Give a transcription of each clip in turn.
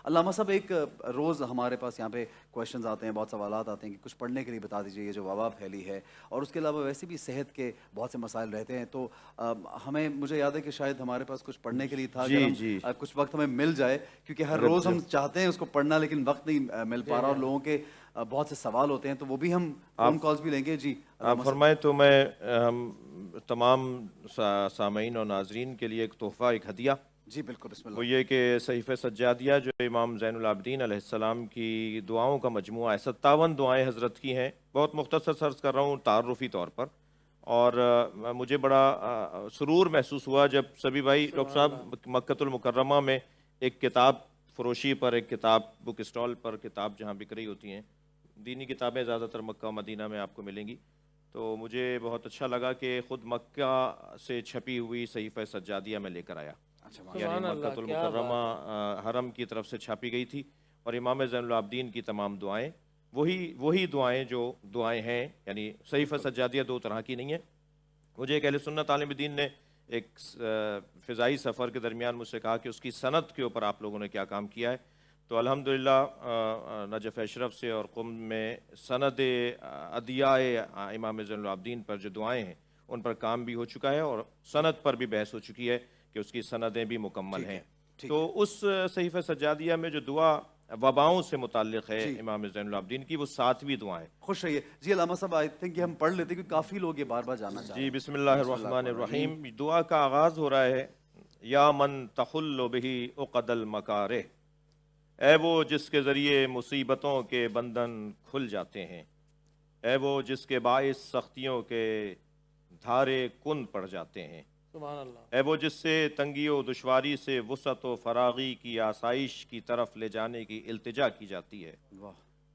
علامہ صاحب ایک روز ہمارے پاس یہاں پہ کویشچنز آتے ہیں، بہت سوالات آتے ہیں کہ کچھ پڑھنے کے لیے بتا دیجیے یہ جو وبا پھیلی ہے، اور اس کے علاوہ ویسے بھی صحت کے بہت سے مسائل رہتے ہیں، تو ہمیں مجھے یاد ہے کہ شاید ہمارے پاس کچھ پڑھنے کے لیے تھا، اگر جی ہم جی کچھ وقت ہمیں مل جائے، کیونکہ ہر اگر روز ہم چاہتے ہیں اس کو پڑھنا لیکن وقت نہیں مل پا رہا، اور لوگوں کے بہت سے سوال ہوتے ہیں، تو وہ بھی ہم آپ فون کالز بھی لیں گے. جی آپ علامہ صاحب. فرمائیں تو میں ہم تمام سامعین اور ناظرین کے لیے ایک تحفہ، ایک ہدیہ، جی بالکل، بسم وہ اللہ. یہ کہ صحیفہ سجادیہ جو امام زین العابدین علیہ السلام کی دعاؤں کا مجموعہ ہے، 57 دعائیں حضرت کی ہیں. بہت مختصر سرچ کر رہا ہوں تعارفی طور پر، اور مجھے بڑا سرور محسوس ہوا جب سبھی بھائی ڈاکٹر صاحب مکۃ المکرمہ میں ایک کتاب فروشی پر، ایک کتاب بک اسٹال پر کتاب جہاں بک رہی ہوتی ہیں، دینی کتابیں زیادہ تر مکہ و مدینہ میں آپ کو ملیں گی، تو مجھے بہت اچھا لگا کہ خود مکہ سے چھپی ہوئی صحیفہ سجادیہ میں لے کر آیا. یعنی مکۃ المکرمہ حرم کی طرف سے چھاپی گئی تھی، اور امام زین العابدین کی تمام دعائیں وہی دعائیں جو دعائیں ہیں. یعنی صحیفہ سجادیہ دو طرح کی نہیں ہے. مجھے ایک اہل سنت عالم دین نے ایک فضائی سفر کے درمیان مجھ سے کہا کہ اس کی سند کے اوپر آپ لوگوں نے کیا کام کیا ہے، تو الحمدللہ نجف اشرف سے اور قم میں سند ادعیاء امام زین العابدین پر جو دعائیں ہیں ان پر کام بھی ہو چکا ہے، اور سند پر بھی بحث ہو چکی ہے کہ اس کی سندیں بھی مکمل ہیں. تو اس صحیفہ سجادیہ میں جو دعا وباؤں سے متعلق ہے امام زین العابدین کی، وہ 7ویں دعائیں. خوش رہیے. جی علامہ صاحب، آئی تھنک کہ ہم پڑھ لیتے کیونکہ کافی لوگ یہ بار بار جاننا چاہ رہے جی ہیں. بسم اللہ الرحمن الرحیم. دعا کا آغاز ہو رہا ہے، یا من تحل بہ عقد المکارہ، اے وہ جس کے ذریعے مصیبتوں کے بندھن کھل جاتے ہیں، اے وہ جس کے باعث سختیوں کے دھارے کن پڑ جاتے ہیں، سبحان اللہ. اے وہ جس سے تنگی و دشواری سے وسعت و فراغی کی آسائش کی طرف لے جانے کی التجا کی جاتی ہے.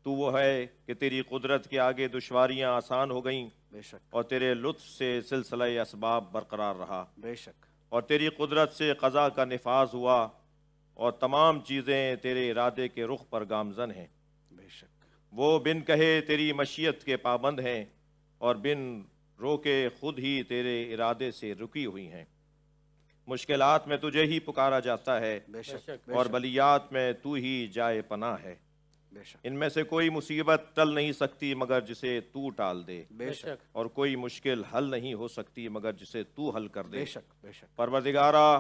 تو وہ ہے کہ تیری قدرت کے آگے دشواریاں آسان ہو گئیں، بے شک، اور تیرے لطف سے سلسلہ اسباب برقرار رہا، بے شک، اور تیری قدرت سے قضا کا نفاذ ہوا، اور تمام چیزیں تیرے ارادے کے رخ پر گامزن ہیں. بے شک. وہ بن کہے تیری مشیت کے پابند ہیں، اور بن روکے خود ہی تیرے ارادے سے رکی ہوئی ہیں. مشکلات میں تجھے ہی پکارا جاتا ہے، بے شک، اور بلیات میں تو ہی جائے پناہ ہے. بے شک، ان میں سے کوئی مصیبت ٹل نہیں سکتی مگر جسے تو ٹال دے، بے شک، اور کوئی مشکل حل نہیں ہو سکتی مگر جسے تو حل کر دے. بے شک، بے شک. پروردگارا،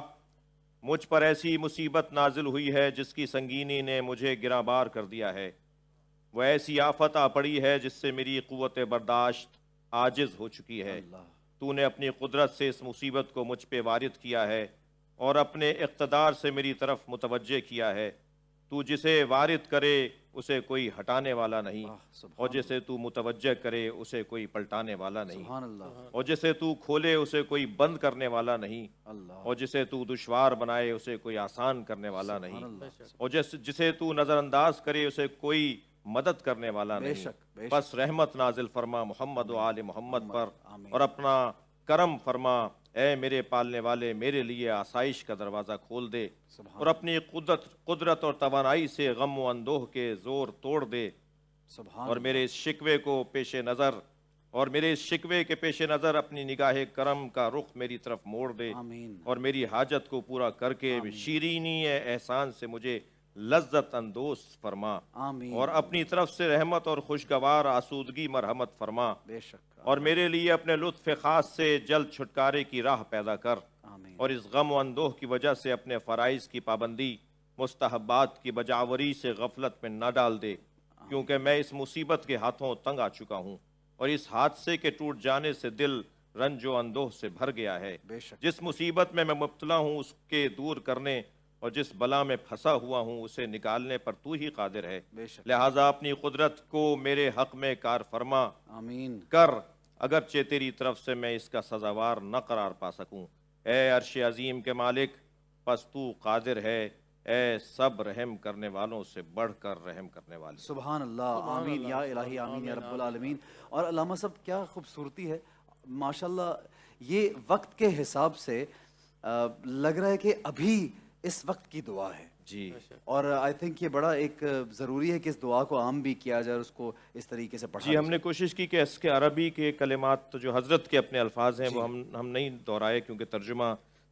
مجھ پر ایسی مصیبت نازل ہوئی ہے جس کی سنگینی نے مجھے گراں بار کر دیا ہے. وہ ایسی آفت آ پڑی ہے جس سے میری قوت برداشت عاجز ہو چکی ہے. تو نے اپنی قدرت سے اس مصیبت کو مجھ پہ وارد کیا ہے، اور اپنے اقتدار سے میری طرف متوجہ کیا ہے. تو جسے وارد کرے اسے کوئی ہٹانے والا نہیں، اور جسے تو متوجہ کرے اسے کوئی پلٹانے والا نہیں، سبحان اللہ. اور جسے تو کھولے اسے کوئی بند کرنے والا نہیں، اور جسے تو دشوار بنائے اسے کوئی آسان کرنے والا نہیں، اور جسے تو نظر انداز کرے اسے کوئی مدد کرنے والا نہیں. بس رحمت نازل فرما محمد و آل محمد پر، اور اپنا کرم فرما، اے میرے پالنے والے، میرے لیے آسائش کا دروازہ کھول دے، اور اپنی قدرت اور توانائی سے غم و اندوہ کے زور توڑ دے، اور میرے اس شکوے کو پیش نظر اور میرے اس شکوے کے پیش نظر اپنی نگاہ کرم کا رخ میری طرف موڑ دے، اور میری حاجت کو پورا کر کے شیرینی احسان سے مجھے لذت اندوز فرما، اور اپنی طرف سے رحمت اور خوشگوار آسودگی مرحمت فرما، اور میرے لیے اپنے لطف خاص سے جلد چھٹکارے کی راہ پیدا کر، اور اس غم و اندوہ کی وجہ سے اپنے فرائض کی پابندی، مستحبات کی بجاوری سے غفلت میں نہ ڈال دے، کیونکہ میں اس مصیبت کے ہاتھوں تنگ آ چکا ہوں، اور اس حادثے کے ٹوٹ جانے سے دل رنج و اندوہ سے بھر گیا ہے. جس مصیبت میں مبتلا ہوں اس کے دور کرنے، اور جس بلا میں پھنسا ہوا ہوں اسے نکالنے پر تو ہی قادر ہے. لہٰذا اپنی قدرت کو میرے حق میں کار فرما کر، اگرچہ تیری طرف سے میں اس کا سزاوار نہ قرار پا سکوں. اے عرش عظیم کے مالک، پس تو قادر ہے، اے سب رحم کرنے والوں سے بڑھ کر رحم کرنے والے. سبحان اللہ. آمین یا الہی، آمین یا رب العالمین. اور علامہ صاحب کیا خوبصورتی ہے ماشاءاللہ. یہ وقت کے حساب سے لگ رہا ہے کہ ابھی اس وقت کی دعا ہے. جی، اور آئی تھنک یہ بڑا ایک ضروری ہے کہ اس دعا کو عام بھی کیا جائے اور اس کو اس طریقے سے پڑھا جی. ہم نے کوشش کی کہ اس کے عربی کے کلمات جو حضرت کے اپنے الفاظ ہیں وہ ہم نہیں دہرائے، کیونکہ ترجمہ